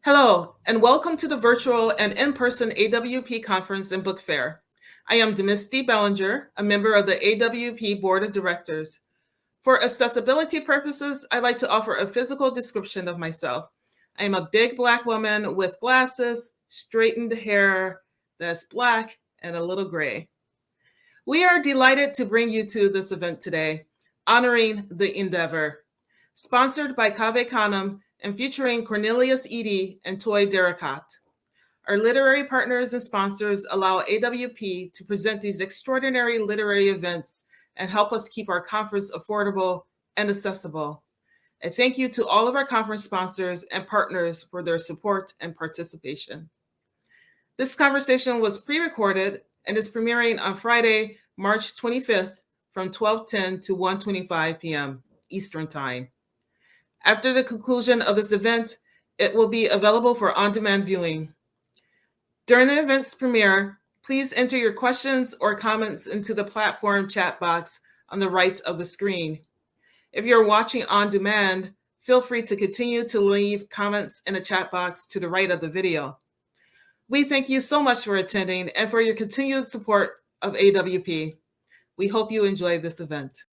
Hello, and welcome to the virtual and in-person AWP Conference and Book Fair. I am Demisty Bellinger, a member of the AWP Board of Directors. For accessibility purposes, I'd like to offer a physical description of myself. I am a big Black woman with glasses, straightened hair that's Black, and a little gray. We are delighted to bring you to this event today, honoring the endeavor, sponsored by Cave Canem and featuring Cornelius Eady and Toi Derricotte. Our literary partners and sponsors allow AWP to present these extraordinary literary events and help us keep our conference affordable and accessible. And thank you to all of our conference sponsors and partners for their support and participation. This conversation was pre-recorded and is premiering on Friday, March 25th from 12:10 to 1:25 p.m. Eastern Time. After the conclusion of this event, it will be available for on-demand viewing. During the event's premiere, please enter your questions or comments into the platform chat box on the right of the screen. If you're watching on demand, feel free to continue to leave comments in the chat box to the right of the video. We thank you so much for attending and for your continued support of AWP. We hope you enjoy this event.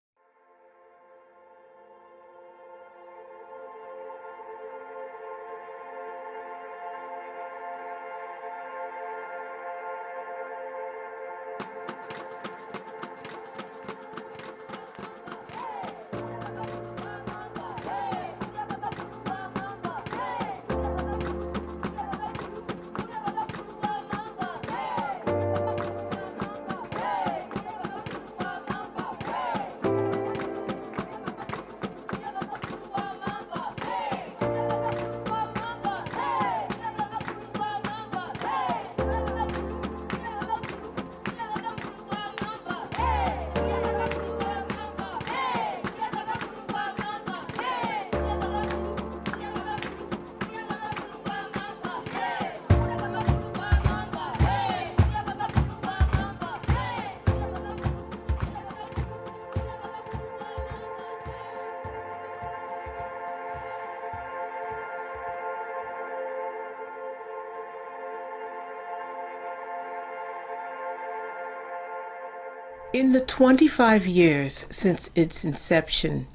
In the 25 years since its inception,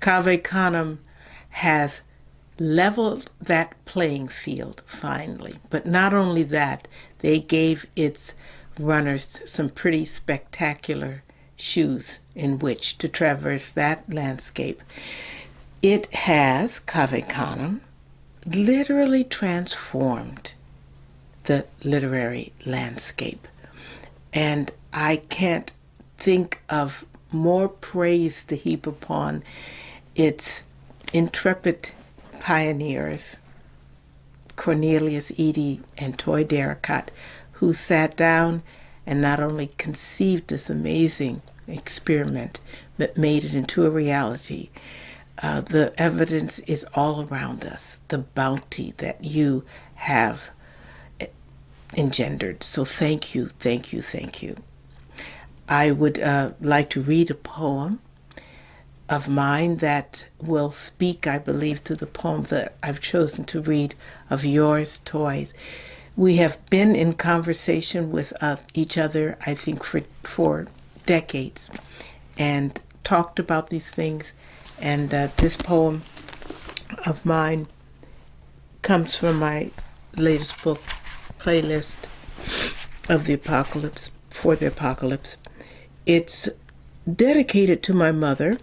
Cave Canem has leveled that playing field finally. But not only that, they gave its runners some pretty spectacular shoes in which to traverse that landscape. It has, Cave Canem, literally transformed the literary landscape. And I can't think of more praise to heap upon its intrepid pioneers, Cornelius Eady and Toi Derricotte, who sat down and not only conceived this amazing experiment, but made it into a reality. The evidence is all around us, the bounty that you have engendered. So thank you, thank you, thank you. I would like to read a poem of mine that will speak, I believe, to the poem that I've chosen to read of yours, Toys. We have been in conversation with each other, I think, for decades and talked about these things. And this poem of mine comes from my latest book, Playlist of the Apocalypse, for the Apocalypse. It's dedicated to my mother,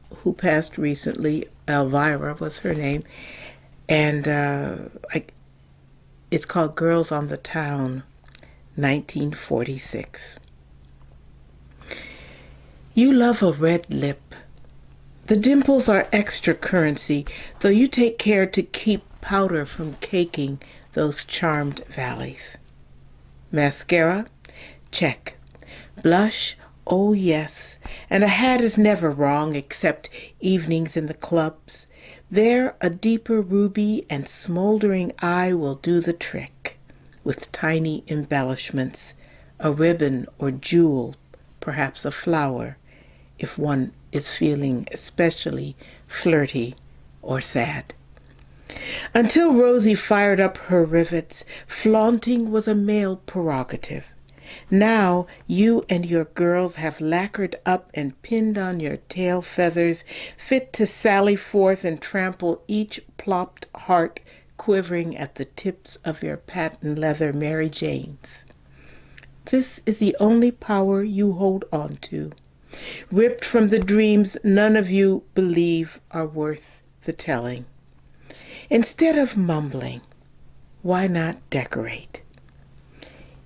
who passed recently. Elvira was her name. And it's called Girls on the Town, 1946. You love a red lip. The dimples are extra currency, though you take care to keep powder from caking those charmed valleys. Mascara? Check. Blush? Oh, yes. And a hat is never wrong except evenings in the clubs. There a deeper ruby and smoldering eye will do the trick, with tiny embellishments, a ribbon or jewel, perhaps a flower, if one is feeling especially flirty or sad. Until Rosie fired up her rivets, flaunting was a male prerogative. Now you and your girls have lacquered up and pinned on your tail feathers, fit to sally forth and trample each plopped heart quivering at the tips of your patent leather Mary Janes. This is the only power you hold on to, ripped from the dreams none of you believe are worth the telling. Instead of mumbling, why not decorate?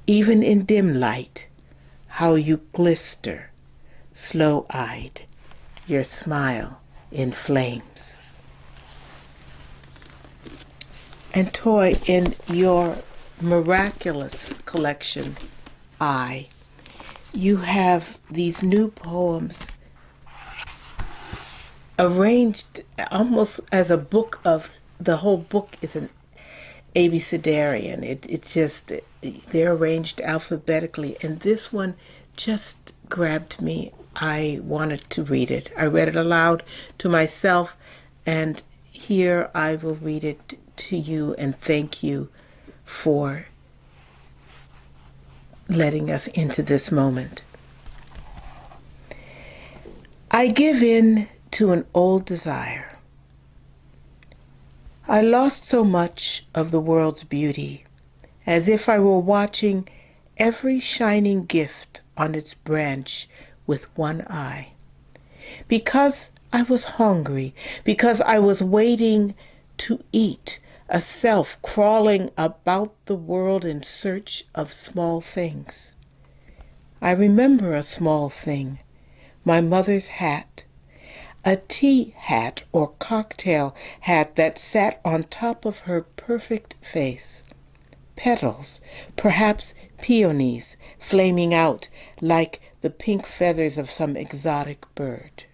Even in dim light, how you glister, slow-eyed, your smile in flames. And Toi, in your miraculous collection, you have these new poems arranged almost as a book of, the whole book is an abecedarian. It's just, they're arranged alphabetically, and this one just grabbed me. I wanted to read it. I read it aloud to myself, and here I will read it to you and thank you for letting us into this moment. I give in to an old desire. I lost so much of the world's beauty, as if I were watching every shining gift on its branch with one eye. Because I was hungry, because I was waiting to eat, a self crawling about the world in search of small things. I remember a small thing, my mother's hat, a tea hat or cocktail hat that sat on top of her perfect face. Petals, perhaps peonies, flaming out like the pink feathers of some exotic bird.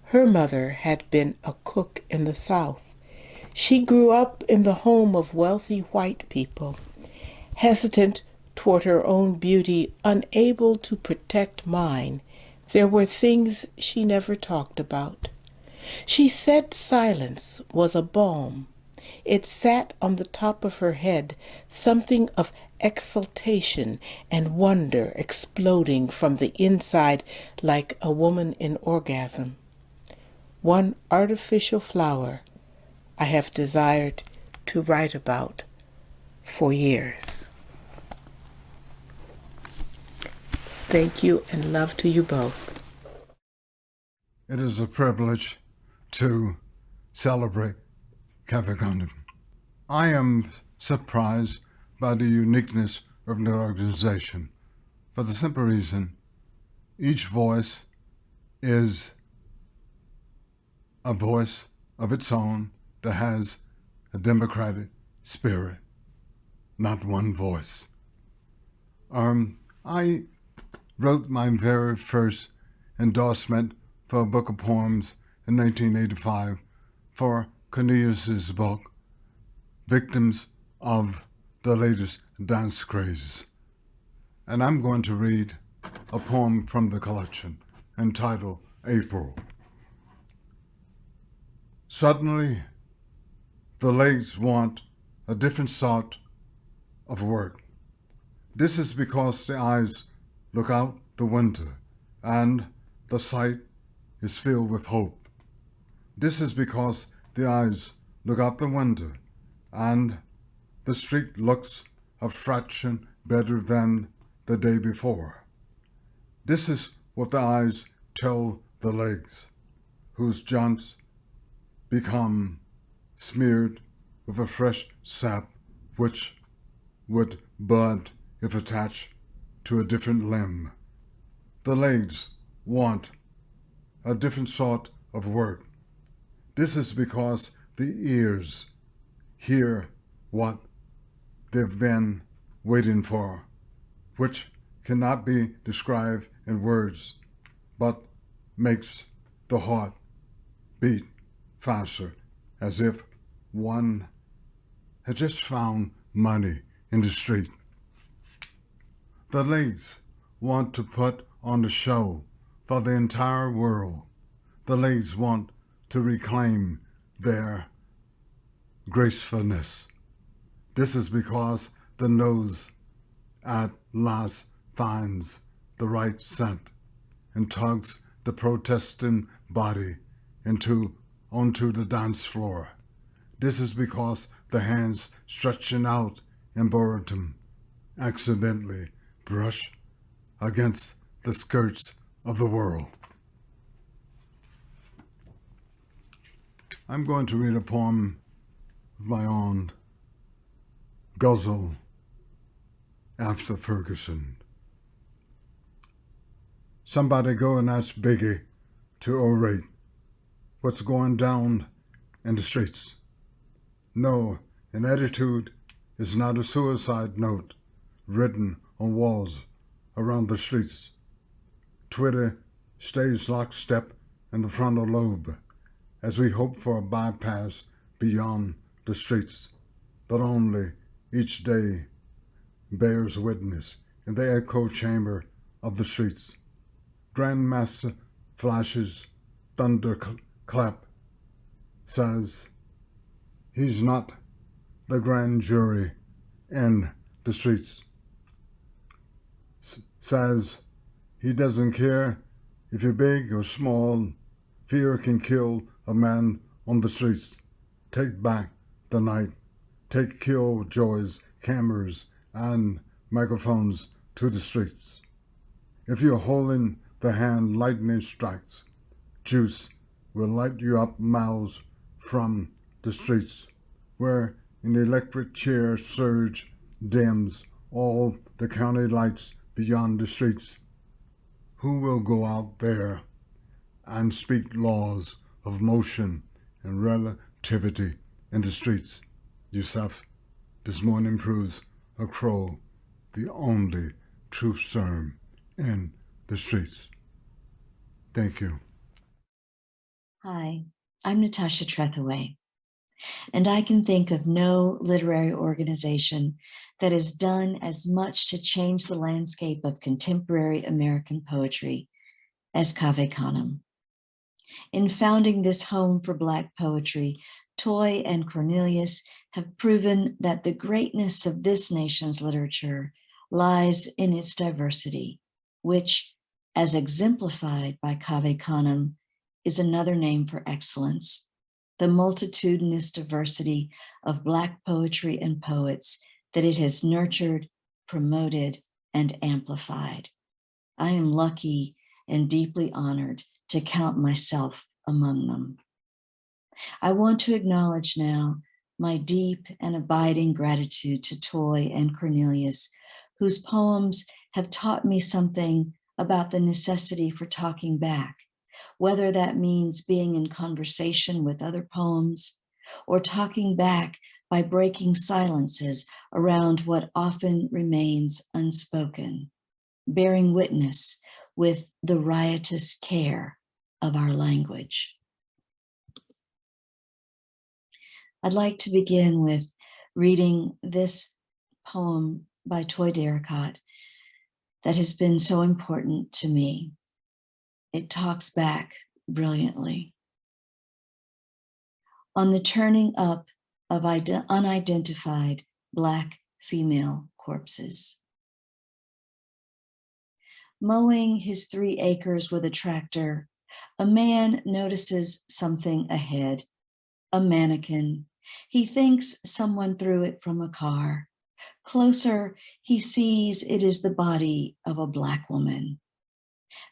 Her mother had been a cook in the South. She grew up in the home of wealthy white people, hesitant toward her own beauty, unable to protect mine. There were things she never talked about. She said silence was a balm. It sat on the top of her head, something of exultation and wonder exploding from the inside like a woman in orgasm. One artificial flower I have desired to write about for years. Thank you and love to you both. It is a privilege to celebrate Cave Canem. I am surprised by the uniqueness of the organization for the simple reason each voice is a voice of its own that has a democratic spirit, not one voice. I wrote my very first endorsement for a book of poems in 1985 for Cornelius's book, Victims of the Latest Dance Crazes. And I'm going to read a poem from the collection entitled April. Suddenly, the legs want a different sort of work. This is because the eyes look out the window and the sight is filled with hope. This is because the eyes look out the window and the street looks a fraction better than the day before. This is what the eyes tell the legs, whose joints become smeared with a fresh sap which would bud if attached to a different limb. The legs want a different sort of work. This is because the ears hear what they've been waiting for, which cannot be described in words, but makes the heart beat faster, as if one had just found money in the street. The legs want to put on the show for the entire world. The legs want to reclaim their gracefulness. This is because the nose at last finds the right scent and tugs the protesting body onto the dance floor. This is because the hands stretching out in boredom accidentally brush against the skirts of the world. I'm going to read a poem of my own, Guzzle, after Ferguson. Somebody go and ask Biggie to orate what's going down in the streets. No, an attitude is not a suicide note written on walls around the streets. Twitter stays lockstep in the frontal lobe as we hope for a bypass beyond the streets, but only each day bears witness in the echo chamber of the streets. Grandmaster flashes thunderclap, says he's not the grand jury in the streets, says he doesn't care if you're big or small, fear can kill a man on the streets. Take back the night, take killjoys, cameras, and microphones to the streets. If you're holding the hand lightning strikes, juice will light you up miles from the streets, where an electric chair surge dims all the county lights beyond the streets. Who will go out there and speak laws of motion and relativity in the streets? Yusuf, this morning proves a crow, the only truth serum in the streets. Thank you. Hi, I'm Natasha Trethewey, and I can think of no literary organization that has done as much to change the landscape of contemporary American poetry as Cave Canem. In founding this home for Black poetry, Toi and Cornelius have proven that the greatness of this nation's literature lies in its diversity, which, as exemplified by Cave Canem, is another name for excellence, the multitudinous diversity of Black poetry and poets that it has nurtured, promoted, and amplified. I am lucky and deeply honored to count myself among them. I want to acknowledge now my deep and abiding gratitude to Toi and Cornelius, whose poems have taught me something about the necessity for talking back, whether that means being in conversation with other poems or talking back by breaking silences around what often remains unspoken, bearing witness with the riotous care of our language. I'd like to begin with reading this poem by Toi Derricotte that has been so important to me. It talks back brilliantly on the turning up of unidentified Black female corpses. Mowing his 3 acres with a tractor, a man notices something ahead, a mannequin. He thinks someone threw it from a car. Closer, he sees it is the body of a Black woman.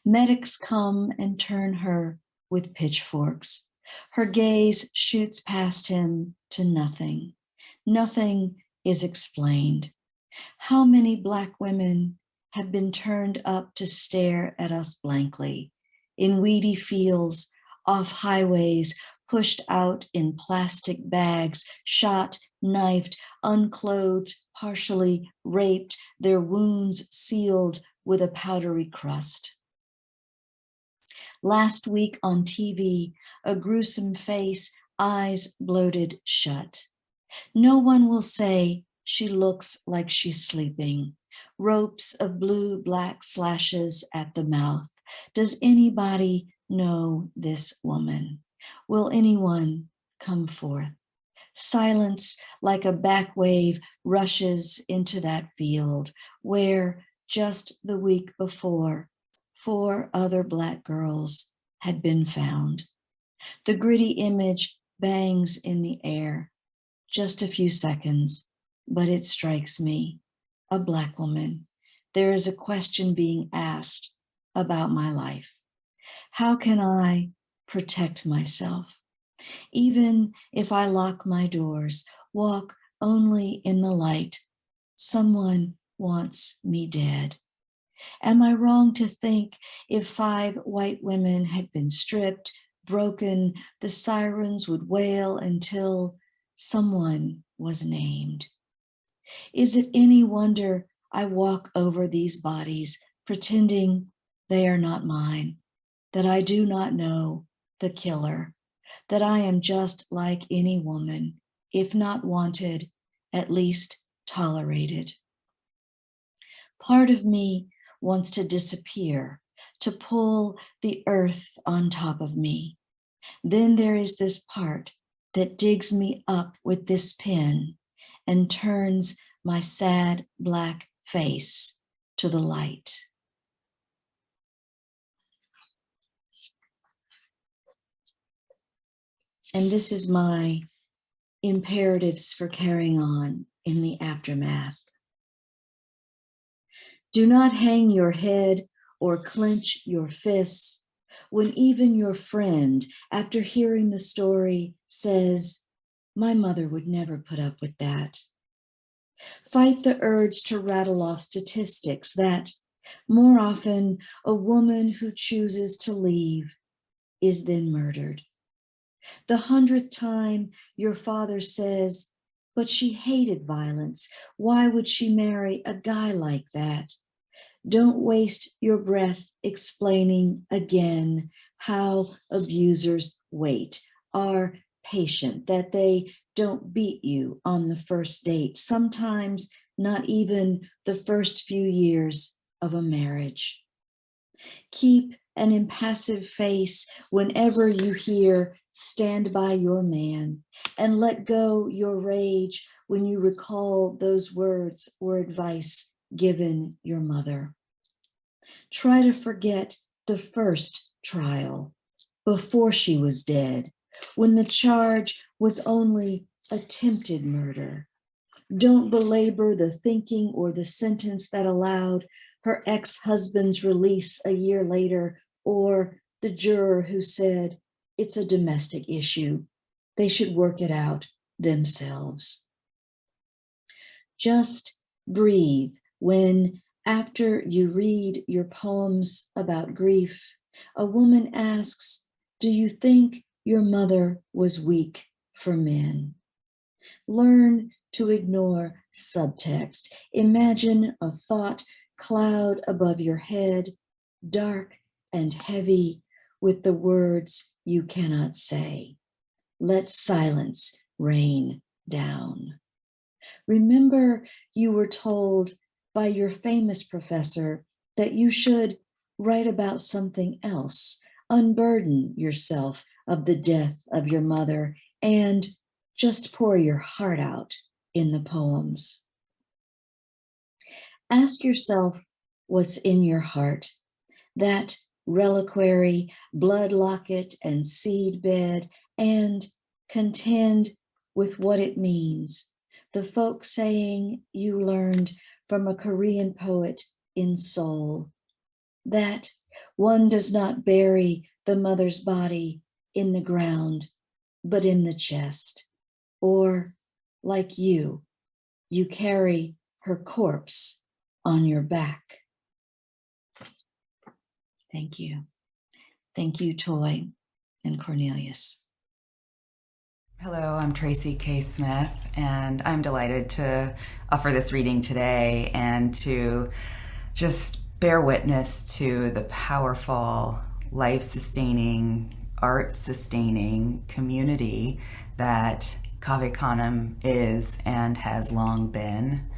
Medics come and turn her with pitchforks. Her gaze shoots past him to nothing. Nothing is explained. How many Black women have been turned up to stare at us blankly, in weedy fields, off highways, pushed out in plastic bags, shot, knifed, unclothed, partially raped, their wounds sealed with a powdery crust. Last week on TV, a gruesome face, eyes bloated shut. No one will say she looks like she's sleeping. Ropes of blue-black slashes at the mouth. Does anybody know this woman? Will anyone come forth? Silence like a back wave rushes into that field where just the week before, 4 other Black girls had been found. The gritty image bangs in the air. Just a few seconds, but it strikes me, a Black woman. There is a question being asked about my life. How can I protect myself? Even if I lock my doors, walk only in the light, someone wants me dead. Am I wrong to think if 5 white women had been stripped, broken, the sirens would wail until someone was named? Is it any wonder I walk over these bodies, pretending they are not mine, that I do not know the killer, that I am just like any woman, if not wanted, at least tolerated? Part of me wants to disappear, to pull the earth on top of me. Then there is this part that digs me up with this pen and turns my sad Black face to the light. And this is my imperatives for carrying on in the aftermath. Do not hang your head or clench your fists when even your friend, after hearing the story, says, "My mother would never put up with that." Fight the urge to rattle off statistics that, more often, a woman who chooses to leave is then murdered. The 100th time your father says, "But she hated violence. Why would she marry a guy like that?" Don't waste your breath explaining again how abusers wait, are patient, that they don't beat you on the first date, sometimes not even the first few years of a marriage. Keep an impassive face whenever you hear "stand by your man," and let go your rage when you recall those words or advice given your mother. Try to forget the first trial before she was dead, when the charge was only attempted murder. Don't belabor the thinking or the sentence that allowed her ex-husband's release a year later, or the juror who said, "It's a domestic issue. They should work it out themselves." Just breathe when, after you read your poems about grief, a woman asks, "Do you think your mother was weak for men?" Learn to ignore subtext. Imagine a thought cloud above your head, dark and heavy with the words you cannot say. Let silence rain down. Remember, you were told by your famous professor that you should write about something else, unburden yourself of the death of your mother, and just pour your heart out in the poems. Ask yourself what's in your heart, that reliquary, blood locket and seed bed, and contend with what it means. The folk saying you learned from a Korean poet in Seoul, that one does not bury the mother's body in the ground, but in the chest. Or, like you carry her corpse on your back. Thank you. Thank you, Toi and Cornelius. Hello, I'm Tracy K. Smith, and I'm delighted to offer this reading today and to just bear witness to the powerful, life-sustaining, art-sustaining community that Cave Canem is and has long been.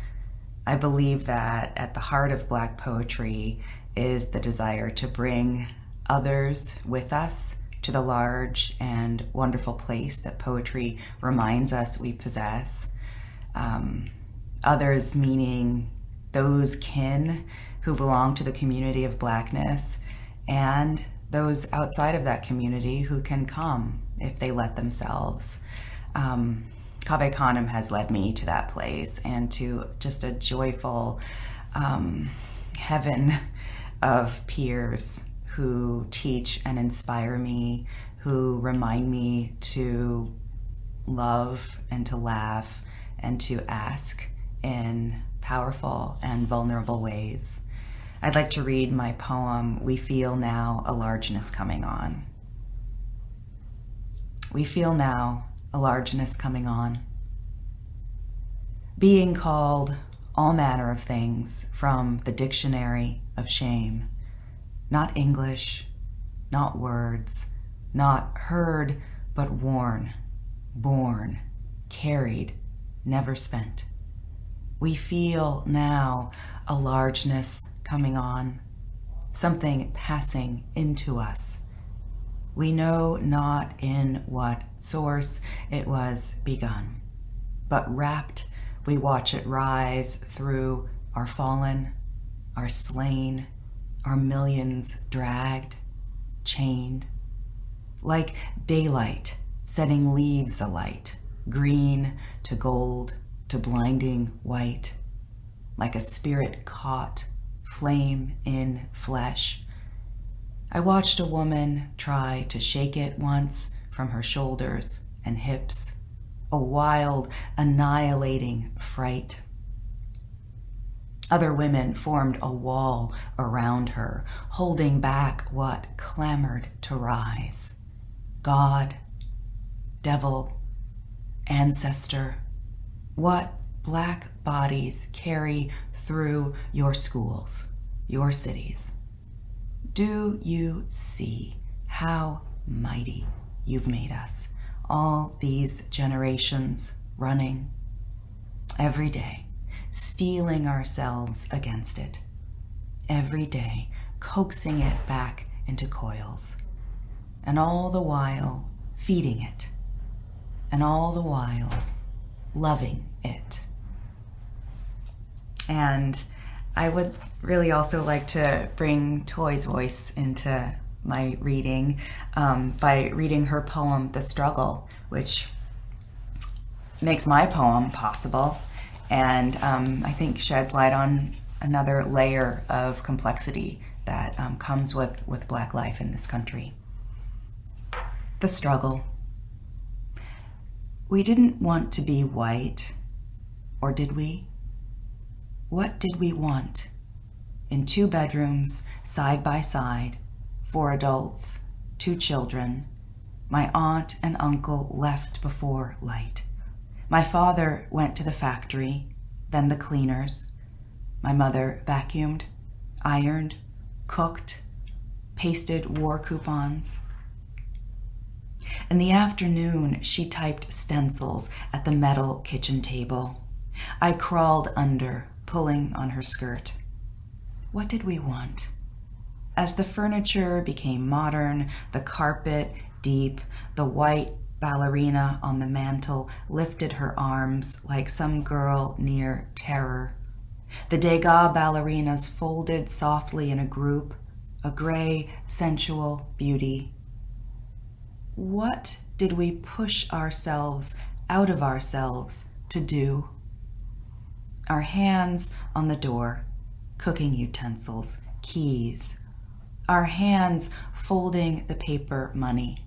I believe that at the heart of Black poetry is the desire to bring others with us to the large and wonderful place that poetry reminds us we possess. Others meaning those kin who belong to the community of Blackness, and those outside of that community who can come if they let themselves. Cave Canem has led me to that place and to just a joyful heaven of peers who teach and inspire me, who remind me to love and to laugh and to ask in powerful and vulnerable ways. I'd like to read my poem, We Feel Now a Largeness Coming On. We feel now a largeness coming on, being called all manner of things from the dictionary of shame. Not English, not words, not heard, but worn, born, carried, never spent. We feel now a largeness coming on, something passing into us. We know not in what source it was begun, but wrapped we watch it rise through our fallen, our slain, our millions dragged, chained, like daylight setting leaves alight, green to gold to blinding white, like a spirit caught, flame in flesh. I watched a woman try to shake it once from her shoulders and hips, a wild, annihilating fright. Other women formed a wall around her, holding back what clamored to rise. God, devil, ancestor, what Black bodies carry through your schools, your cities. Do you see how mighty you've made us, all these generations running every day, steeling ourselves against it, every day coaxing it back into coils, and all the while feeding it, and all the while loving it. And I would really also like to bring Toi's voice into my reading by reading her poem, The Struggle, which makes my poem possible and I think sheds light on another layer of complexity that comes with Black life in this country. The Struggle. We didn't want to be white, or did we? What did we want? In 2 bedrooms, side by side, 4 adults, 2 children. My aunt and uncle left before light. My father went to the factory, then the cleaners. My mother vacuumed, ironed, cooked, pasted war coupons. In the afternoon, she typed stencils at the metal kitchen table. I crawled under, pulling on her skirt. What did we want? As the furniture became modern, the carpet deep, the white ballerina on the mantel lifted her arms like some girl near terror. The Degas ballerinas folded softly in a group, a gray, sensual beauty. What did we push ourselves out of ourselves to do? Our hands on the door, cooking utensils, keys. Our hands folding the paper money,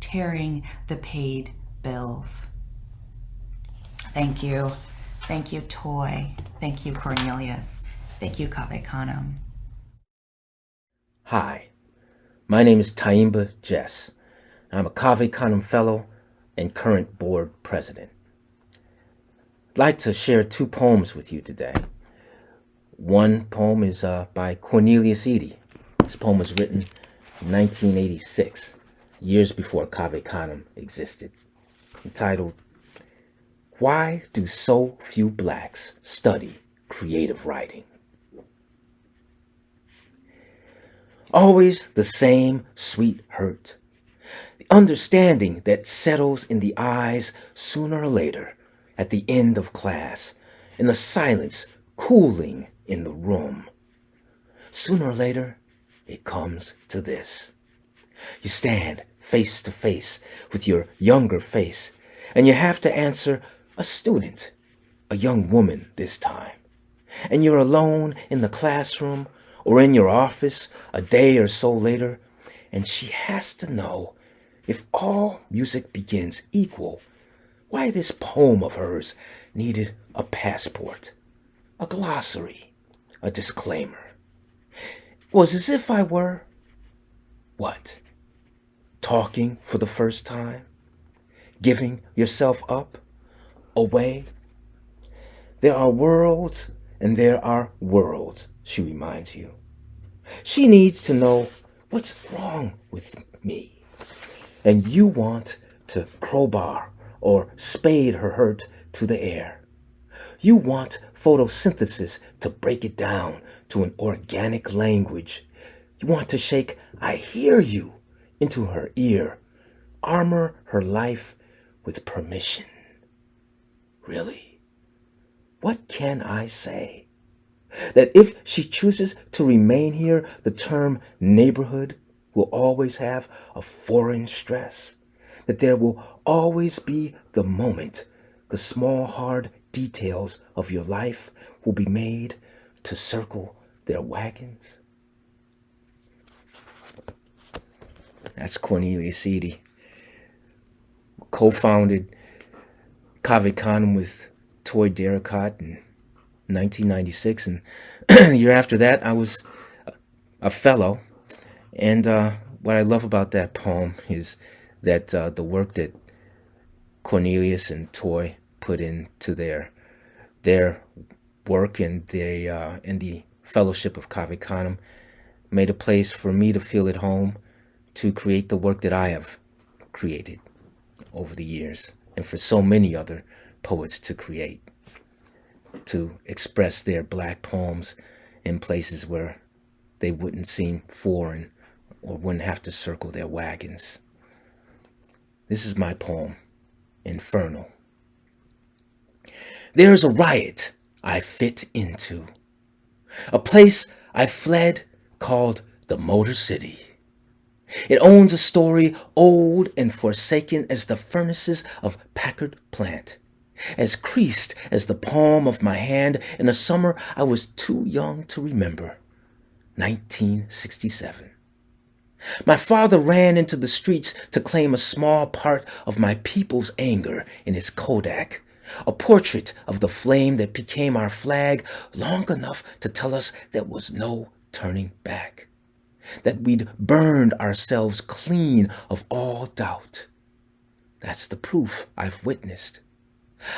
tearing the paid bills. Thank you. Thank you, Toi. Thank you, Cornelius. Thank you, Cave Canem. Hi, my name is Taimba Jess. I'm a Cave Canem Fellow and current board president. I'd like to share 2 poems with you today. One poem is by Cornelius Eady. This poem was written in 1986, years before Cave Canem existed, entitled, Why Do So Few Blacks Study Creative Writing? Always the same sweet hurt, understanding that settles in the eyes sooner or later at the end of class, in the silence cooling in the room. Sooner or later, it comes to this. You stand face to face with your younger face, and you have to answer a student, a young woman this time. And you're alone in the classroom or in your office a day or so later, and she has to know, if all music begins equal, why this poem of hers needed a passport, a glossary, a disclaimer. It was as if I were, what? Talking for the first time? Giving yourself up? Away? There are worlds and there are worlds, she reminds you. She needs to know what's wrong with me. And you want to crowbar or spade her hurt to the air. You want photosynthesis to break it down to an organic language. You want to shake "I hear you" into her ear, armor her life with permission. Really? What can I say? That if she chooses to remain here, the term neighborhood will always have a foreign stress. That there will always be the moment, the small hard details of your life will be made to circle their wagons. That's Cornelius Eady, co-founded Cave Canem with Toi Derricotte in 1996, and the year after that I was a fellow. And what I love about that poem is that the work that Cornelius and Toi put into their work and in the fellowship of Cave Canem made a place for me to feel at home, to create the work that I have created over the years, and for so many other poets to create, to express their black poems in places where they wouldn't seem foreign or wouldn't have to circle their wagons. This is my poem, Infernal. There's a riot I fit into, a place I fled called the Motor City. It owns a story old and forsaken as the furnaces of Packard plant, as creased as the palm of my hand in a summer I was too young to remember, 1967. My father ran into the streets to claim a small part of my people's anger in his Kodak, a portrait of the flame that became our flag long enough to tell us there was no turning back, that we'd burned ourselves clean of all doubt. That's the proof I've witnessed.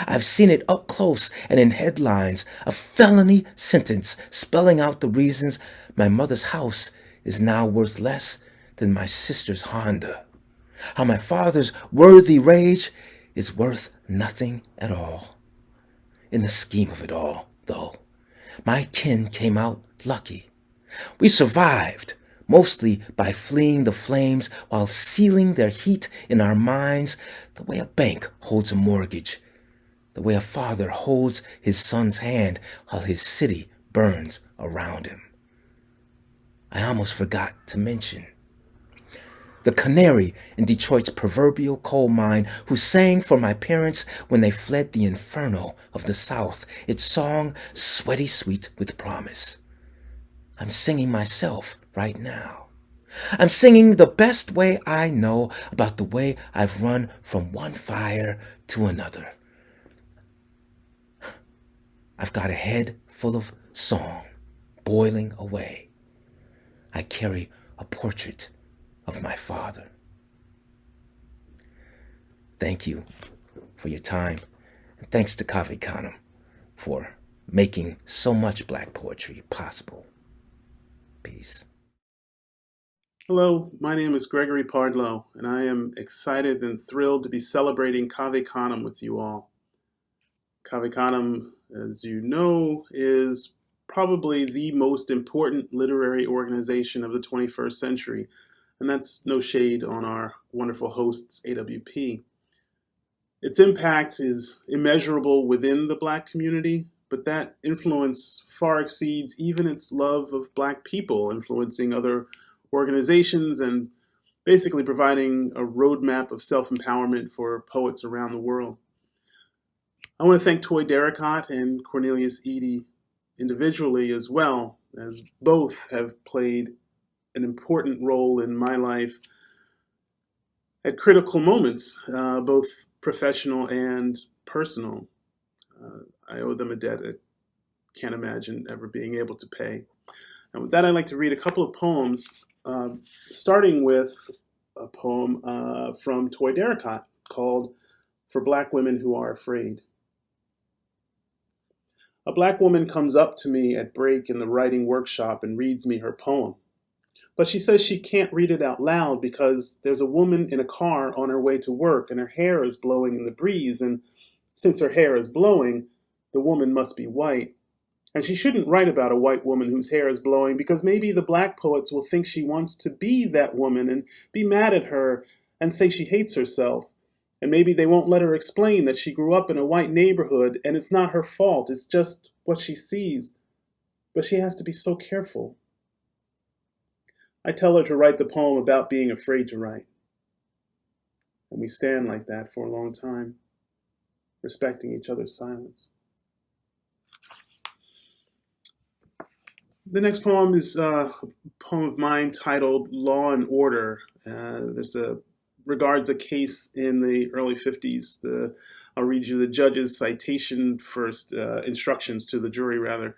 I've seen it up close and in headlines, a felony sentence spelling out the reasons my mother's house is now worth less than my sister's Honda. How my father's worthy rage is worth nothing at all. In the scheme of it all, though, my kin came out lucky. We survived, mostly by fleeing the flames while sealing their heat in our minds, the way a bank holds a mortgage, the way a father holds his son's hand while his city burns around him. I almost forgot to mention the canary in Detroit's proverbial coal mine who sang for my parents when they fled the inferno of the South, its song sweaty sweet with promise. I'm singing myself right now. I'm singing the best way I know about the way I've run from one fire to another. I've got a head full of song boiling away. I carry a portrait of my father. Thank you for your time, and thanks to Cave Canem for making so much black poetry possible. Peace. Hello, my name is Gregory Pardlow, and I am excited and thrilled to be celebrating Cave Canem with you all. Cave Canem, as you know, is probably the most important literary organization of the 21st century. and that's no shade on our wonderful hosts, AWP. Its impact is immeasurable within the Black community, but that influence far exceeds even its love of Black people, influencing other organizations and basically providing a roadmap of self-empowerment for poets around the world. I want to thank Toi Derricotte and Cornelius Eady individually as well, as both have played an important role in my life at critical moments, both professional and personal. I owe them a debt I can't imagine ever being able to pay. And with that, I'd like to read a couple of poems, starting with a poem from Toi Derricotte called For Black Women Who Are Afraid. A Black woman comes up to me at break in the writing workshop and reads me her poem. But she says she can't read it out loud because there's a woman in a car on her way to work and her hair is blowing in the breeze, and since her hair is blowing, the woman must be white. And she shouldn't write about a white woman whose hair is blowing because maybe the Black poets will think she wants to be that woman and be mad at her and say she hates herself. And maybe they won't let her explain that she grew up in a white neighborhood and it's not her fault, it's just what she sees. But she has to be so careful. I tell her to write the poem about being afraid to write. And we stand like that for a long time, respecting each other's silence. The next poem is a poem of mine titled Law and Order. Regards a case in the early 50s. I'll read you the judge's citation first, instructions to the jury rather.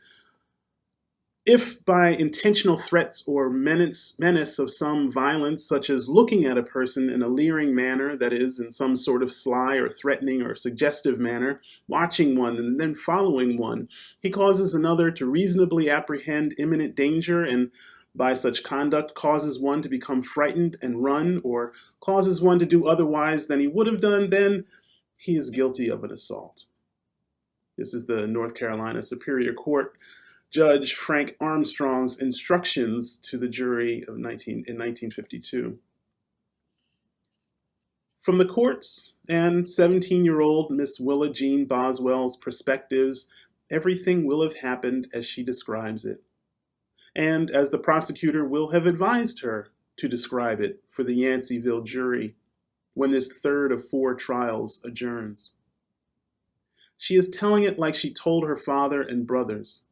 If by intentional threats or menace of some violence, such as looking at a person in a leering manner, that is, in some sort of sly or threatening or suggestive manner, watching one and then following one, he causes another to reasonably apprehend imminent danger and by such conduct causes one to become frightened and run, or causes one to do otherwise than he would have done, then he is guilty of an assault. This is the North Carolina Superior Court Judge Frank Armstrong's instructions to the jury in 1952. From the court's and 17-year-old Miss Willa Jean Boswell's perspectives, everything will have happened as she describes it, and as the prosecutor will have advised her to describe it for the Yanceyville jury when this third of 4 trials adjourns. She is telling it like she told her father and brothers.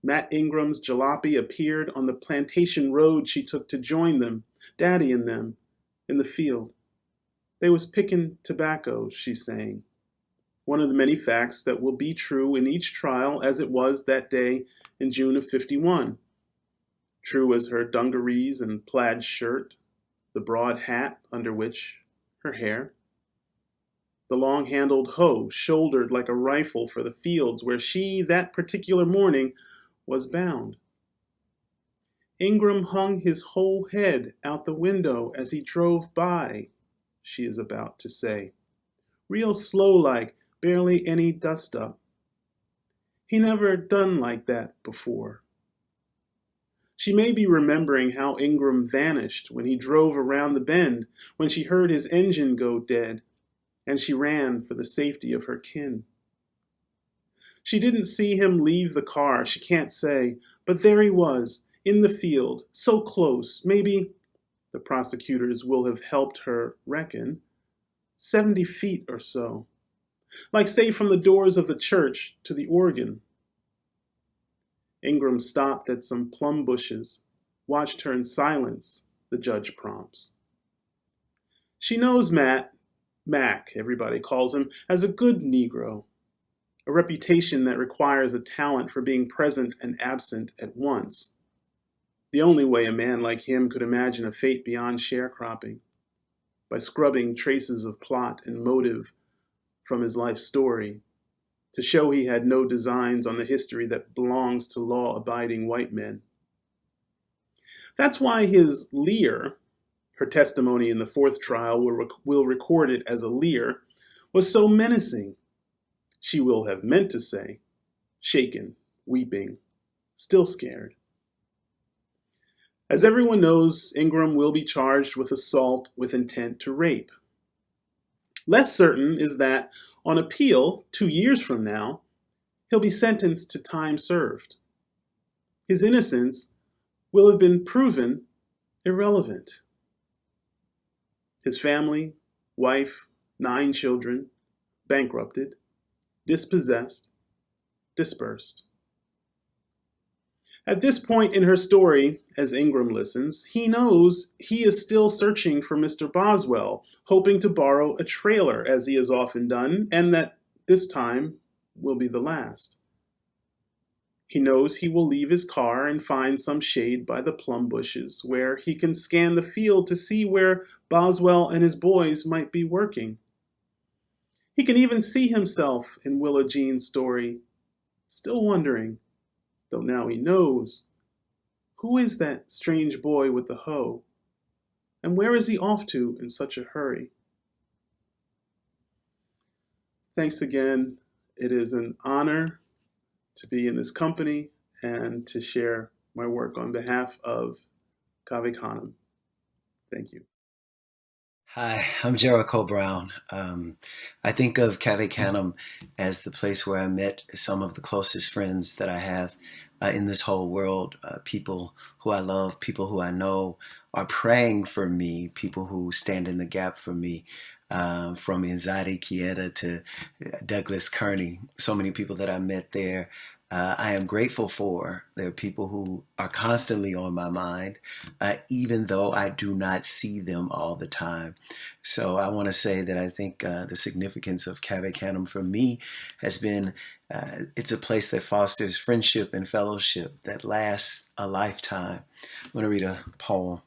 Matt Ingram's jalopy appeared on the plantation road she took to join them, Daddy and them, in the field. They was picking tobacco, she's saying. One of the many facts that will be true in each trial as it was that day in June of 51. True as her dungarees and plaid shirt, the broad hat under which her hair, the long-handled hoe shouldered like a rifle for the fields where she, that particular morning, was bound. Ingram hung his whole head out the window as he drove by, she is about to say. Real slow-like, barely any dust-up. He never done like that before. She may be remembering how Ingram vanished when he drove around the bend, when she heard his engine go dead, and she ran for the safety of her kin. She didn't see him leave the car, she can't say, but there he was, in the field, so close, maybe, the prosecutors will have helped her reckon, 70 feet or so, like say from the doors of the church to the organ. Ingram stopped at some plum bushes, watched her in silence, the judge prompts. She knows Mac, everybody calls him, as a good Negro, a reputation that requires a talent for being present and absent at once. The only way a man like him could imagine a fate beyond sharecropping, by scrubbing traces of plot and motive from his life story, to show he had no designs on the history that belongs to law-abiding white men. That's why his leer, her testimony in the 4th trial will record it as a leer, was so menacing. She will have meant to say, shaken, weeping, still scared. As everyone knows, Ingram will be charged with assault with intent to rape. Less certain is that, on appeal, 2 years from now, he'll be sentenced to time served. His innocence will have been proven irrelevant. His family, wife, 9 children, bankrupted, dispossessed, dispersed. At this point in her story, as Ingram listens, he knows he is still searching for Mr. Boswell, hoping to borrow a trailer, as he has often done, and that this time will be the last. He knows he will leave his car and find some shade by the plum bushes, where he can scan the field to see where Boswell and his boys might be working. He can even see himself in Willa Jean's story, still wondering, though now he knows, who is that strange boy with the hoe? And where is he off to in such a hurry? Thanks again. It is an honor to be in this company and to share my work on behalf of Cave Canem. Thank you. Hi, I'm Jericho Brown. I think of Cave Canem as the place where I met some of the closest friends that I have in this whole world. People who I love, people who I know are praying for me, people who stand in the gap for me, from Inzadi Kieta to Douglas Kearney. So many people that I met there. I am grateful for. There are people who are constantly on my mind, even though I do not see them all the time. So I want to say that I think the significance of Cave Canem for me has been, it's a place that fosters friendship and fellowship that lasts a lifetime. I'm going to read a poem.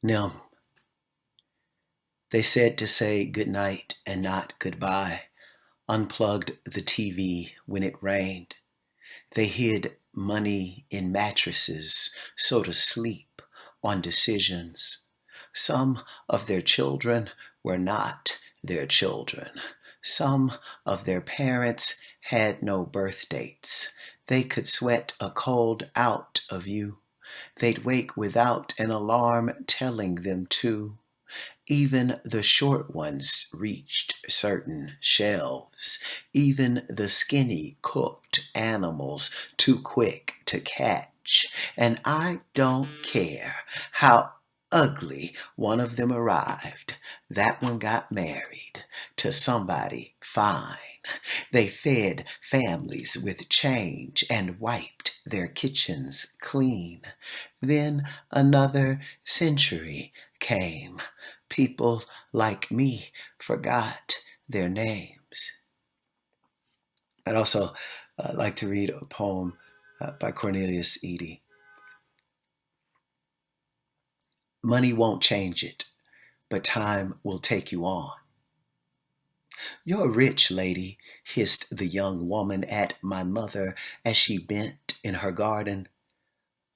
Nim. They said to say goodnight and not goodbye. Unplugged the TV when it rained. They hid money in mattresses, so to sleep on decisions. Some of their children were not their children. Some of their parents had no birth dates. They could sweat a cold out of you. They'd wake without an alarm telling them to. Even the short ones reached certain shelves. Even the skinny cooked animals too quick to catch. And I don't care how ugly one of them arrived. That one got married to somebody fine. They fed families with change and wiped their kitchens clean. Then another century came. People like me forgot their names. I'd also like to read a poem by Cornelius Eady. Money won't change it, but time will take you on. You're rich, lady, hissed the young woman at my mother as she bent in her garden.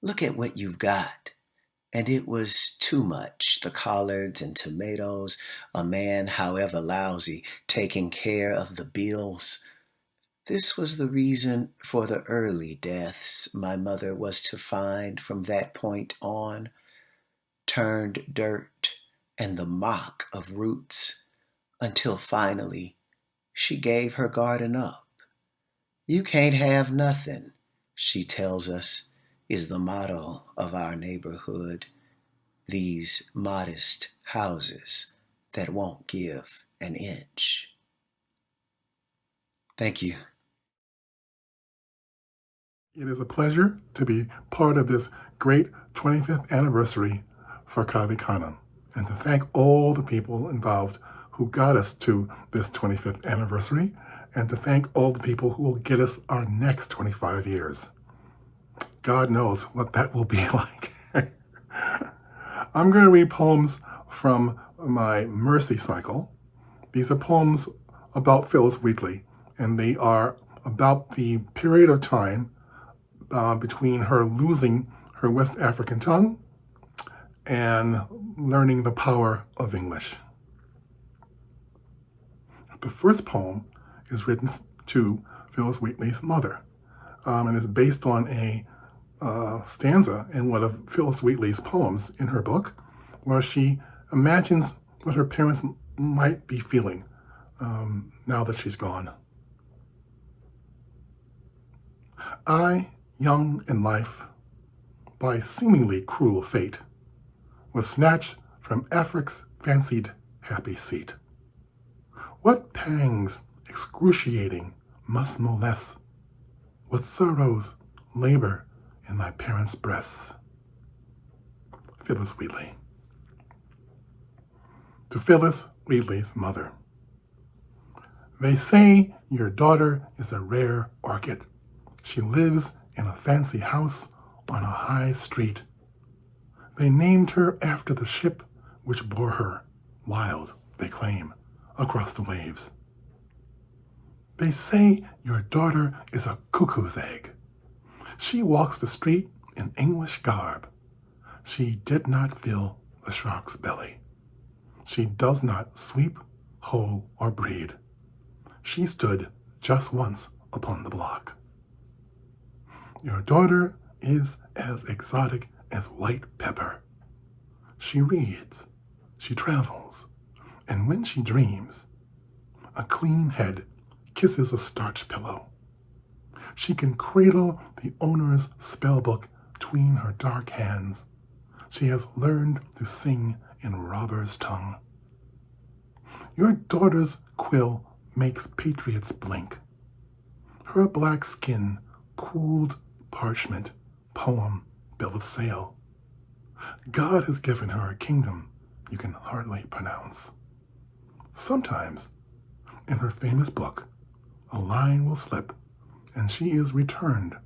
Look at what you've got. And it was too much, the collards and tomatoes, a man, however lousy, taking care of the bills. This was the reason for the early deaths my mother was to find from that point on. Turned dirt and the mock of roots, until finally she gave her garden up. You can't have nothing, she tells us, is the motto of our neighborhood. These modest houses that won't give an inch. Thank you. It is a pleasure to be part of this great 25th anniversary for Cave Canem, and to thank all the people involved who got us to this 25th anniversary, and to thank all the people who will get us our next 25 years. God knows what that will be like. I'm going to read poems from my Mercy Cycle. These are poems about Phyllis Wheatley, and they are about the period of time between her losing her West African tongue and learning the power of English. The first poem is written to Phyllis Wheatley's mother, and is based on a stanza in one of Phyllis Wheatley's poems in her book, where she imagines what her parents might be feeling now that she's gone. I, young in life, by seemingly cruel fate, was snatched from Afric's fancied happy seat. What pangs excruciating must molest, what sorrows labor in my parents' breasts. Phyllis Wheatley. To Phyllis Wheatley's mother. They say your daughter is a rare orchid. She lives in a fancy house on a high street. They named her after the ship which bore her, wild, they claim, across the waves. They say your daughter is a cuckoo's egg. She walks the street in English garb. She did not fill the shark's belly. She does not sweep, hoe, or breed. She stood just once upon the block. Your daughter is as exotic as white pepper. She reads, she travels, and when she dreams, a clean head kisses a starch pillow. She can cradle the owner's spellbook between her dark hands. She has learned to sing in robber's tongue. Your daughter's quill makes patriots blink. Her black skin, pooled parchment, poem, bill of sale. God has given her a kingdom you can hardly pronounce. Sometimes, in her famous book, a line will slip, and she is returned,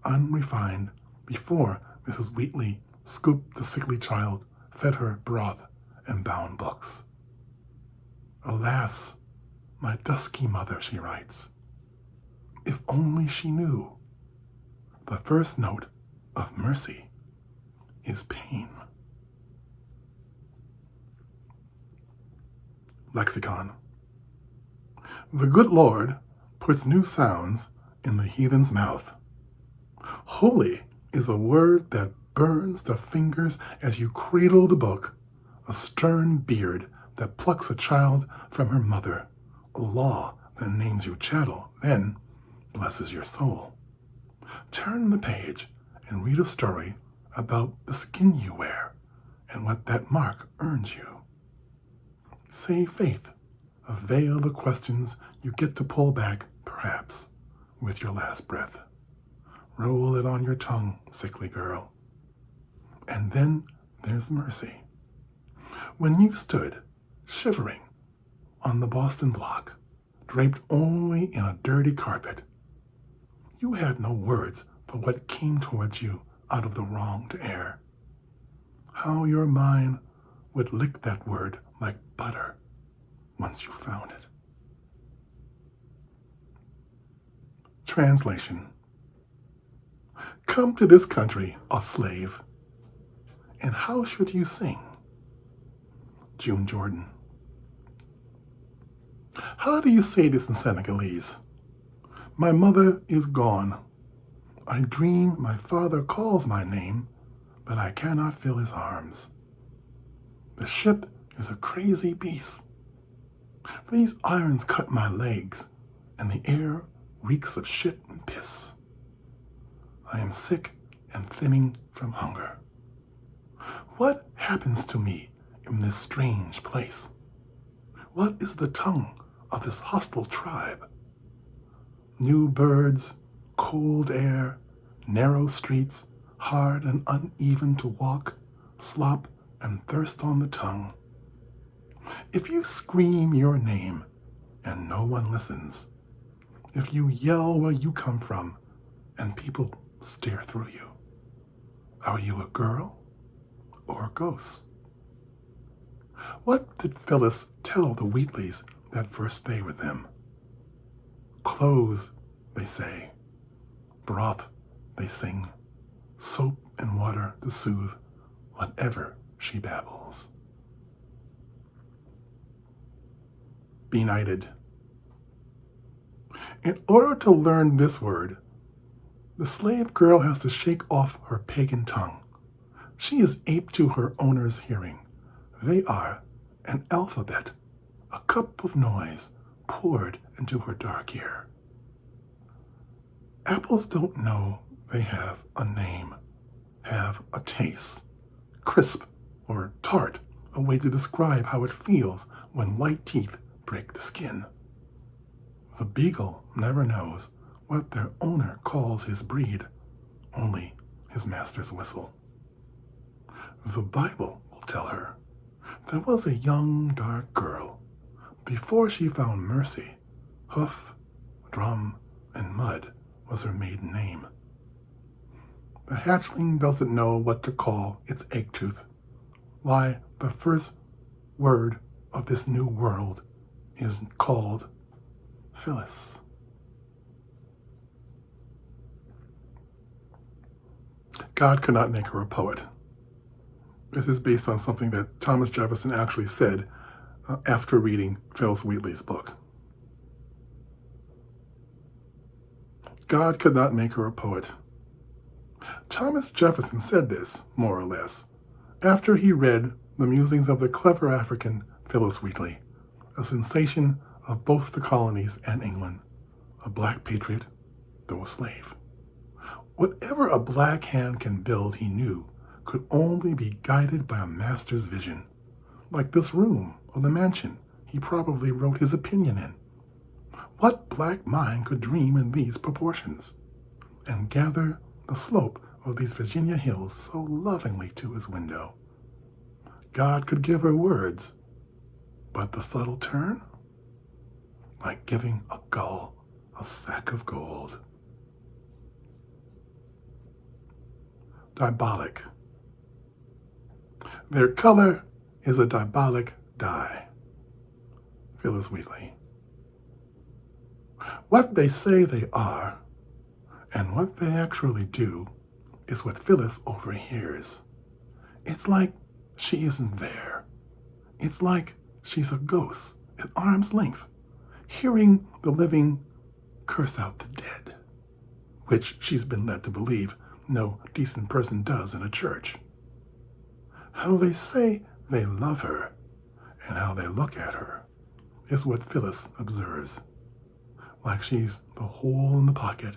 unrefined, before Mrs. Wheatley scooped the sickly child, fed her broth, and bound books. Alas, my dusky mother, she writes, if only she knew. The first note of mercy is pain. Lexicon. The good Lord puts new sounds in the heathen's mouth. Holy is a word that burns the fingers as you cradle the book, a stern beard that plucks a child from her mother, a law that names you chattel, then blesses your soul. Turn the page and read a story about the skin you wear and what that mark earns you. Say faith, veil the questions you get to pull back, perhaps, with your last breath. Roll it on your tongue, sickly girl. And then there's mercy. When you stood, shivering, on the Boston block, draped only in a dirty carpet, you had no words for what came towards you out of the wronged air. How your mind would lick that word like butter once you found it. Translation. Come to this country, a slave, and how should you sing? June Jordan. How do you say this in Senegalese? My mother is gone. I dream my father calls my name, but I cannot feel his arms. The ship is a crazy beast. These irons cut my legs, and the air reeks of shit and piss. I am sick and thinning from hunger. What happens to me in this strange place? What is the tongue of this hostile tribe? New birds, cold air, narrow streets, hard and uneven to walk, slop and thirst on the tongue. If you scream your name and no one listens, if you yell where you come from and people stare through you, are you a girl or a ghost? What did Phyllis tell the Wheatleys that first day with them? Clothes, they say. Broth, they sing. Soap and water to soothe whatever she babbles. Benighted. In order to learn this word, the slave girl has to shake off her pagan tongue. She is ape to her owner's hearing. They are an alphabet, a cup of noise poured into her dark ear. Apples don't know they have a name, have a taste, crisp or tart, a way to describe how it feels when white teeth break the skin. The beagle never knows what their owner calls his breed, only his master's whistle. The Bible will tell her there was a young, dark girl. Before she found mercy, hoof, drum, and mud was her maiden name. The hatchling doesn't know what to call its egg tooth. Why, the first word of this new world is called Phyllis. God could not make her a poet. This is based on something that Thomas Jefferson actually said after reading Phyllis Wheatley's book. God could not make her a poet. Thomas Jefferson said this, more or less, after he read the musings of the clever African Phyllis Wheatley, a sensation of both the colonies and England, a black patriot, though a slave. Whatever a black hand can build, he knew, could only be guided by a master's vision. Like this room or the mansion he probably wrote his opinion in. What black mind could dream in these proportions and gather the slope of these Virginia hills so lovingly to his window? God could give her words, but the subtle turn? Like giving a gull a sack of gold. Dibolic. Their color is a dibolic dye. Phyllis Wheatley. What they say they are, and what they actually do, is what Phyllis overhears. It's like she isn't there. It's like she's a ghost at arm's length, hearing the living curse out the dead, which she's been led to believe no decent person does in a church. How they say they love her and how they look at her is what Phyllis observes, like she's the hole in the pocket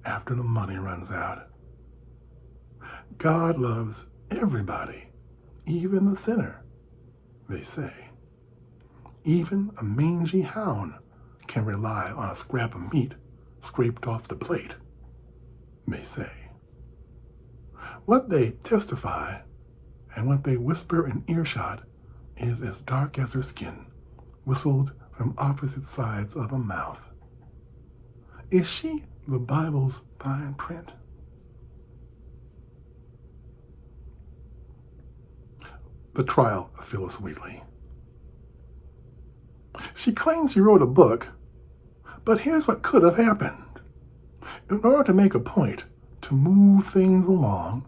after the money runs out. God loves everybody, even the sinner, they say. Even a mangy hound can rely on a scrap of meat scraped off the plate, they say. What they testify and what they whisper in earshot is as dark as her skin, whistled from opposite sides of a mouth. Is she the Bible's fine print? The trial of Phyllis Wheatley. She claims she wrote a book, but here's what could have happened. In order to make a point, to move things along,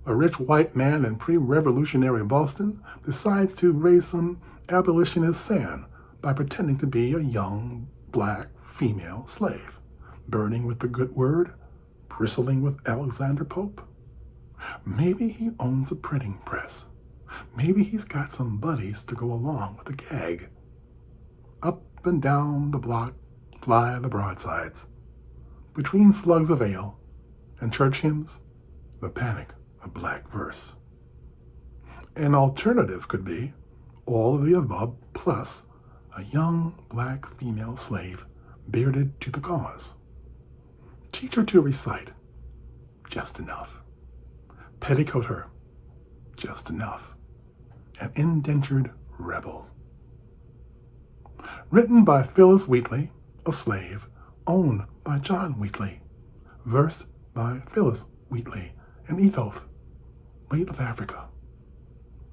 a rich white man in pre-revolutionary Boston decides to raise some abolitionist sand by pretending to be a young black female slave, burning with the good word, bristling with Alexander Pope. Maybe he owns a printing press. Maybe he's got some buddies to go along with the gag. Up and down the block fly the broadsides. Between slugs of ale and church hymns, the panic of black verse. An alternative could be all of the above plus a young black female slave bearded to the cause. Teach her to recite, just enough. Petticoat her, just enough. An indentured rebel. Written by Phyllis Wheatley, a slave, owned by John Wheatley, versed by Phyllis Wheatley, an Ethoth, late of Africa.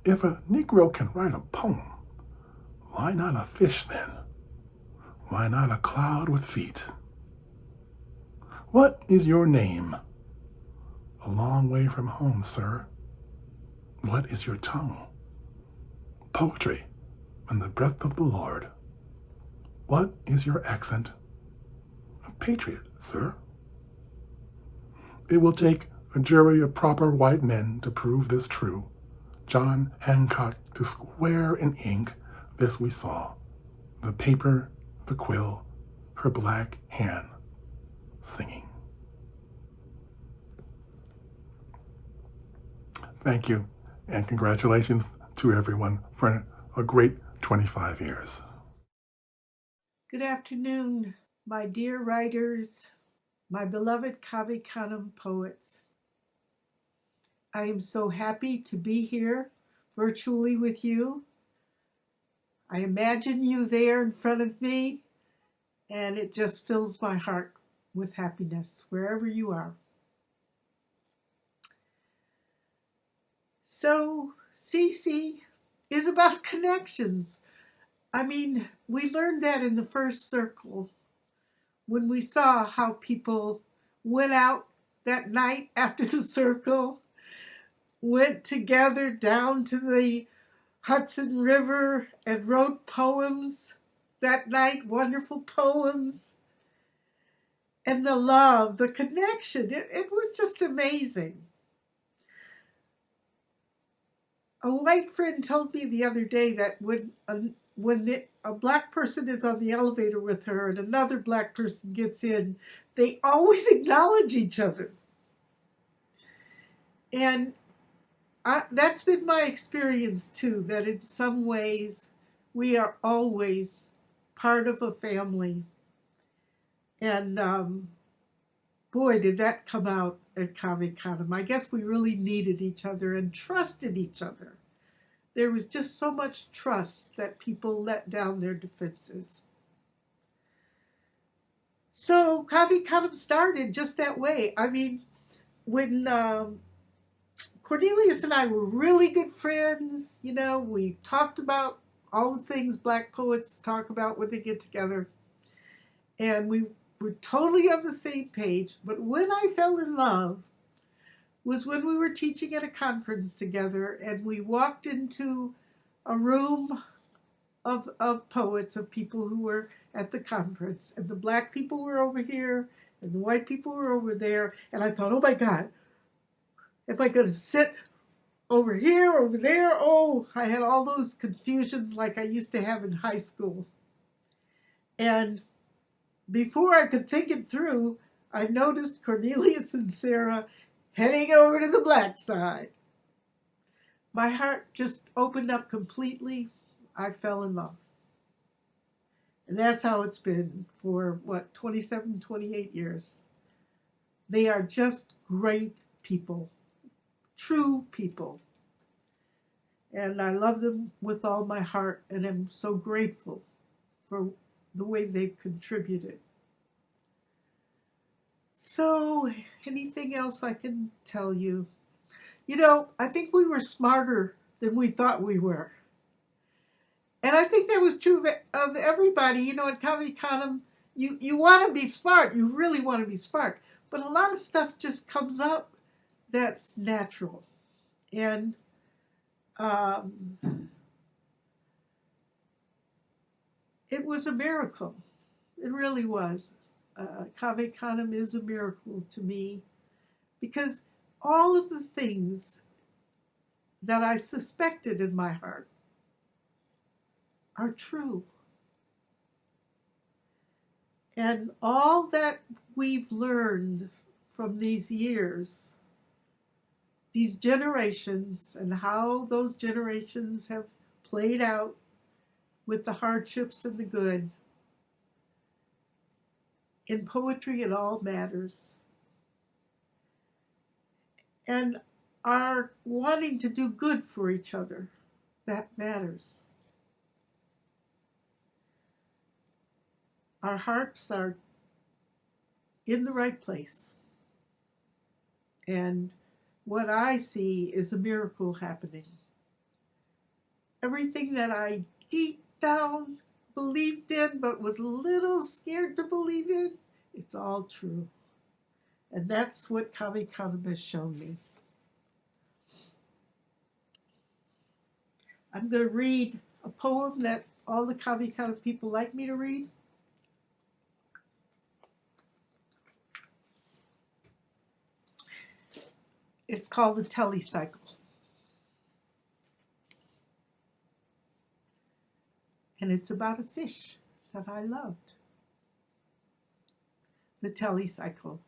If a Negro can write a poem, why not a fish then? Why not a cloud with feet? What is your name? A long way from home, sir. What is your tongue? Poetry and the breath of the Lord. What is your accent? A patriot, sir. It will take a jury of proper white men to prove this true. John Hancock to square in ink this we saw, the paper, the quill, her black hand singing. Thank you, and congratulations to everyone for a great 25 years. Good afternoon, my dear writers, my beloved Cave Canem poets. I am so happy to be here virtually with you. I imagine you there in front of me, and it just fills my heart with happiness wherever you are. So, CC is about connections. I mean, we learned that in the first circle when we saw how people went out that night after the circle, went together down to the Hudson River and wrote poems that night, wonderful poems. And the love, the connection, it was just amazing. A white friend told me the other day that when a black person is on the elevator with her and another black person gets in, they always acknowledge each other. And that's been my experience too, that in some ways we are always part of a family. And boy, did that come out at Cave Canem. I guess we really needed each other and trusted each other. There was just so much trust that people let down their defenses. So Cave Canem started just that way. I mean, when Cornelius and I were really good friends, you know, we talked about all the things black poets talk about when they get together. And we were totally on the same page. But when I fell in love was when we were teaching at a conference together, and we walked into a room of poets, of people who were at the conference. And the black people were over here, and the white people were over there. And I thought, oh my God, am I going to sit over here, over there? Oh, I had all those confusions like I used to have in high school. And before I could think it through, I noticed Cornelius and Sarah heading over to the black side. My heart just opened up completely. I fell in love. And that's how it's been for, 27, 28 years. They are just great people, true people. And I love them with all my heart, and I'm so grateful for the way they've contributed. So, anything else I can tell you? You know, I think we were smarter than we thought we were. And I think that was true of everybody. You know, at Cave Canem, you want to be smart. You really want to be smart. But a lot of stuff just comes up that's natural. And it was a miracle. It really was. Cave Canem is a miracle to me, because all of the things that I suspected in my heart are true. And all that we've learned from these years, these generations, and how those generations have played out with the hardships and the good, in poetry, it all matters. And our wanting to do good for each other, that matters. Our hearts are in the right place. And what I see is a miracle happening. Everything that I deep down believed in but was a little scared to believe in, it's all true. And that's what Cave Canem has shown me. I'm going to read a poem that all the Cave Canem people like me to read. It's called the Telecycle. And it's about a fish that I loved. The Telecycle.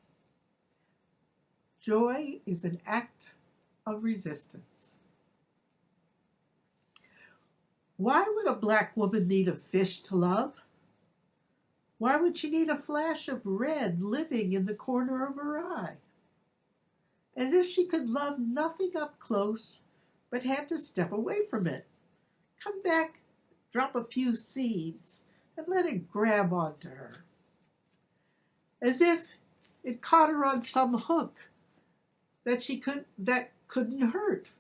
Joy is an act of resistance. Why would a black woman need a fish to love? Why would she need a flash of red living in the corner of her eye? As if she could love nothing up close, but had to step away from it. Come back, drop a few seeds, and let it grab onto her. As if it caught her on some hook that couldn't hurt.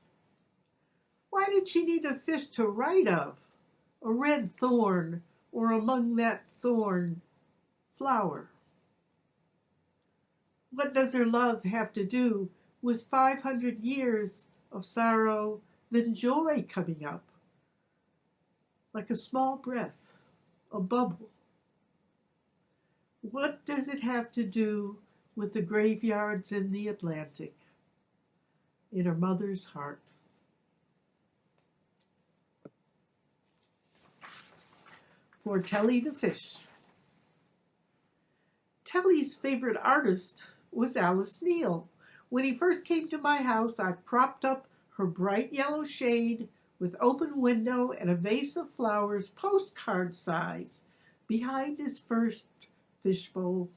Why did she need a fish to write of? A red thorn, or among that thorn, flower? What does her love have to do with 500 years of sorrow, then joy coming up? Like a small breath, a bubble. What does it have to do with the graveyards in the Atlantic, in her mother's heart? For Telly the fish. Telly's favorite artist was Alice Neal. When he first came to my house, I propped up her bright yellow shade with open window and a vase of flowers postcard size behind his first fishbowl.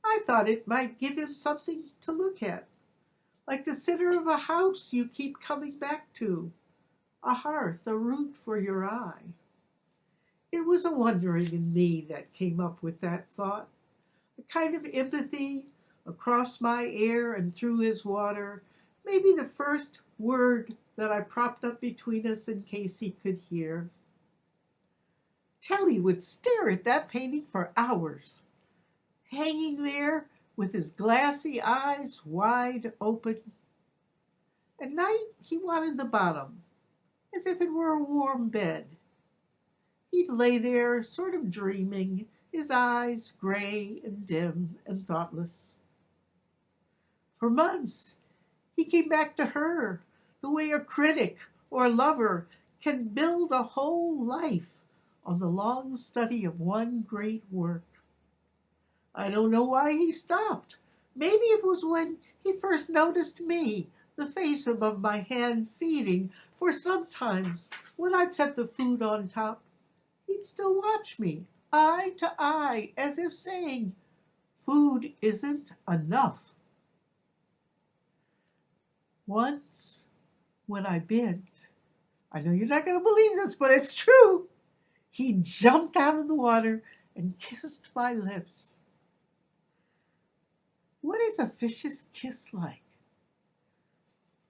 I thought it might give him something to look at, like the center of a house you keep coming back to, a hearth, a roof for your eye. It was a wondering in me that came up with that thought, a kind of empathy across my air and through his water, maybe the first word that I propped up between us in case he could hear. Telly would stare at that painting for hours, hanging there with his glassy eyes wide open. At night, he wanted the bottom, as if it were a warm bed. He'd lay there, sort of dreaming, his eyes gray and dim and thoughtless. For months, he came back to her, the way a critic or a lover can build a whole life on the long study of one great work. I don't know why he stopped. Maybe it was when he first noticed me, the face above my hand feeding, for sometimes when I'd set the food on top, he'd still watch me, eye to eye, as if saying, food isn't enough. Once, when I bent, I know you're not going to believe this, but it's true, he jumped out of the water and kissed my lips. What is a fish's kiss like?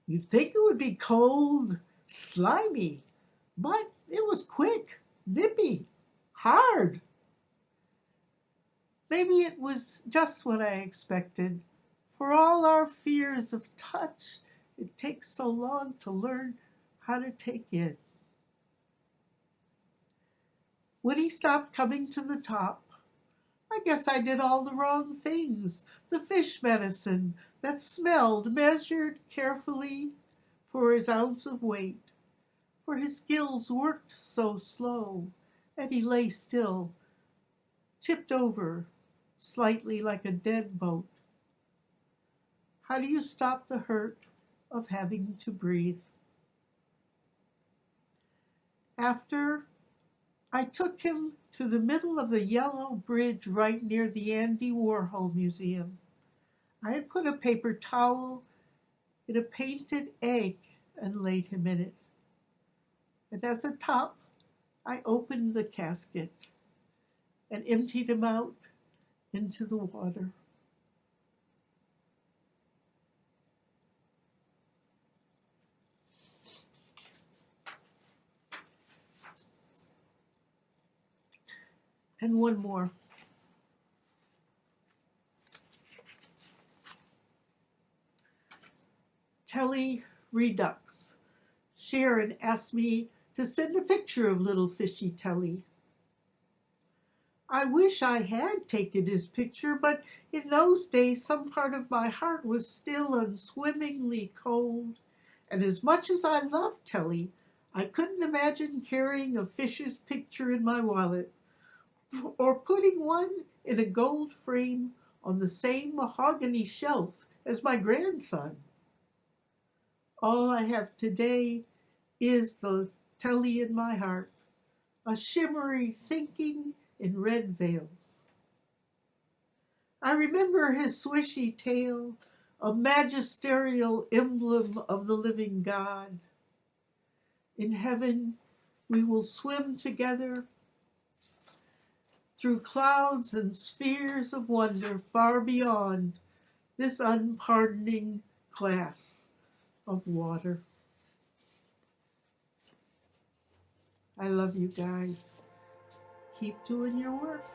You'd think it would be cold, slimy, but it was quick, nippy, hard. Maybe it was just what I expected. For all our fears of touch, it takes so long to learn how to take it. When he stopped coming to the top, I guess I did all the wrong things. The fish medicine that smelled, measured carefully for his ounce of weight. For his gills worked so slow, and he lay still, tipped over, slightly like a dead boat. How do you stop the hurt of having to breathe? After I took him to the middle of the yellow bridge right near the Andy Warhol Museum. I had put a paper towel in a painted egg and laid him in it. And at the top, I opened the casket and emptied him out into the water. And one more. Telly Redux. Sharon asked me to send a picture of little fishy Telly. I wish I had taken his picture, but in those days some part of my heart was still unswimmingly cold, and as much as I loved Telly, I couldn't imagine carrying a fish's picture in my wallet, or putting one in a gold frame on the same mahogany shelf as my grandson. All I have today is the Telly in my heart, a shimmery thinking in red veils. I remember his swishy tail, a magisterial emblem of the living God. In heaven, we will swim together through clouds and spheres of wonder far beyond this unpardoning glass of water. I love you guys. Keep doing your work.